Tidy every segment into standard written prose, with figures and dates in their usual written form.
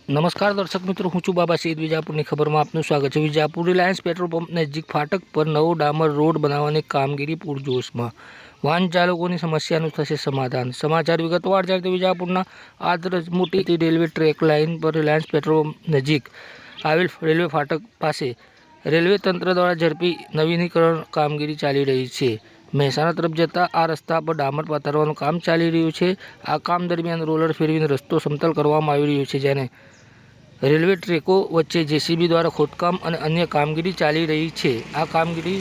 નમસ્કાર દર્શક મિત્રો, હું છું બાબા સઈદ. વિજાપુરની ખબરમાં આપનું સ્વાગત છે. વિજાપુર રિલાયન્સ પેટ્રોલ પંપ નજીક ફાટક પર નવો ડામર રોડ બનાવવાની કામગીરી પૂરજોશમાં. વાહન ચાલકોની સમસ્યાનું થશે સમાધાન. સમાચાર વિગતવાર જાણીએ. વિજાપુરના આદર્શ મોટી રેલવે ટ્રેક લાઇન પર રિલાયન્સ પેટ્રોલ પંપ નજીક આવેલ રેલવે ફાટક પાસે રેલવે તંત્ર દ્વારા ઝડપી નવીનીકરણ કામગીરી ચાલી રહી છે. મહેસાણા તરફ જતા આ રસ્તા પર ડામર પાથરવાનું કામ ચાલી રહ્યું છે. આ કામ દરમિયાન રોલર ફેરવીને રસ્તો સમતલ કરવામાં આવી રહ્યો છે, જેને રેલવે ટ્રેકો વચ્ચે જેસીબી દ્વારા ખોદકામ અને અન્ય કામગીરી ચાલી રહી છે. આ કામગીરી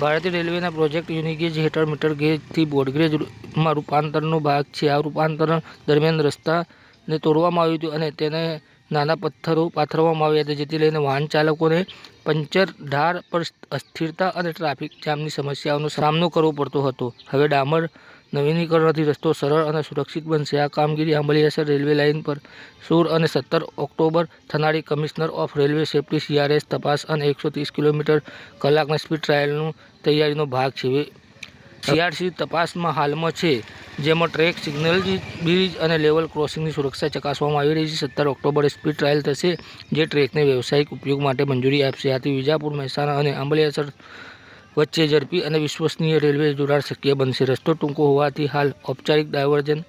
ભારતીય રેલવેના પ્રોજેક્ટ યુનિગેજ હેઠળ મીટર ગેજથી બ્રોડગેજમાં રૂપાંતરનો ભાગ છે. આ રૂપાંતરણ દરમિયાન રસ્તાને તોડવામાં આવ્યું હતું અને તેને નાના પથ્થરો પાથરવામાં આવ્યા હતા, જેથી લઈને વાહન ચાલકોને પંચર, ઢાળ પર અસ્થિરતા અને ટ્રાફિક જામની સમસ્યાઓનો સામનો કરવો પડતો હતો. હવે ડામર નવીનીકરણથી રસ્તો સરળ અને સુરક્ષિત બનશે. આ કામગીરી આંબલિયાસર રેલવે લાઇન પર 16 અને 17 ઓક્ટોબર થનારી commissioner of railway safety CRS તપાસ અને 130 કિલોમીટર કલાકના સ્પીડ ટ્રાયલની તૈયારીનો ભાગ છે. CRC તપાસમાં હાલમાં છે, જેમાં ટ્રેક, સિગ્નલ, બ્રિજ અને લેવલ ક્રોસિંગની સુરક્ષા ચકાસવામાં આવી રહી છે. 17 ઓક્ટોબરે સ્પીડ ટ્રાયલ થશે, જે ટ્રેકને વ્યવસાયિક ઉપયોગ માટે મંજૂરી આપશે. આથી વિજાપુર, મહેસાણા અને આંબલિયાસર વચ્ચે ઝડપી અને વિશ્વસનીય રેલવે જોડાણ શક્ય બનશે. રસ્તો ટૂંકો હોવાથી હાલ ઔપચારિક ડાયવર્ઝન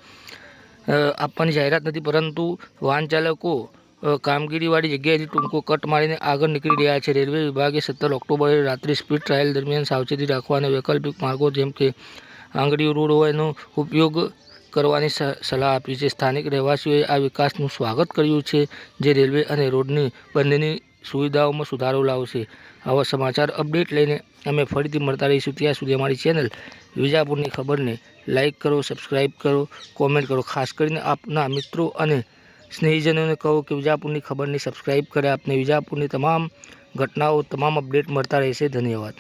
આપવાની જાહેરાત નથી, પરંતુ વાહન ચાલકો કામગીરીવાળી જગ્યાએથી ટૂંકો કટ મારીને આગળ નીકળી રહ્યા છે. રેલવે વિભાગે 17 ઓક્ટોબરે રાત્રે સ્પીડ ટ્રાયલ દરમિયાન સાવચેતી રાખવા અને વૈકલ્પિક માર્ગો જેમ કે આંગળીઓ રોડ હોયનો ઉપયોગ કરવાની સલાહ આપી છે. સ્થાનિક રહેવાસીઓએ આ વિકાસનું સ્વાગત કર્યું છે, જે રેલવે અને રોડની બંનેની સુવિધાઓમાં સુધારો લાવશે. આવા સમાચાર અપડેટ લઈને અમે ફરીથી મળતા રહીશું. ત્યાં સુધી અમારી ચેનલ વિજાપુરની ખબરને લાઇક કરો, સબસ્ક્રાઈબ કરો, કોમેન્ટ કરો. ખાસ કરીને આપના મિત્રો અને સ્નેહીજનોને કહો કે વિજાપુરની ખબરને સબસ્ક્રાઈબ કરે. આપને વિજાપુરની તમામ ઘટનાઓ, તમામ અપડેટ મળતા રહેશે. ધન્યવાદ.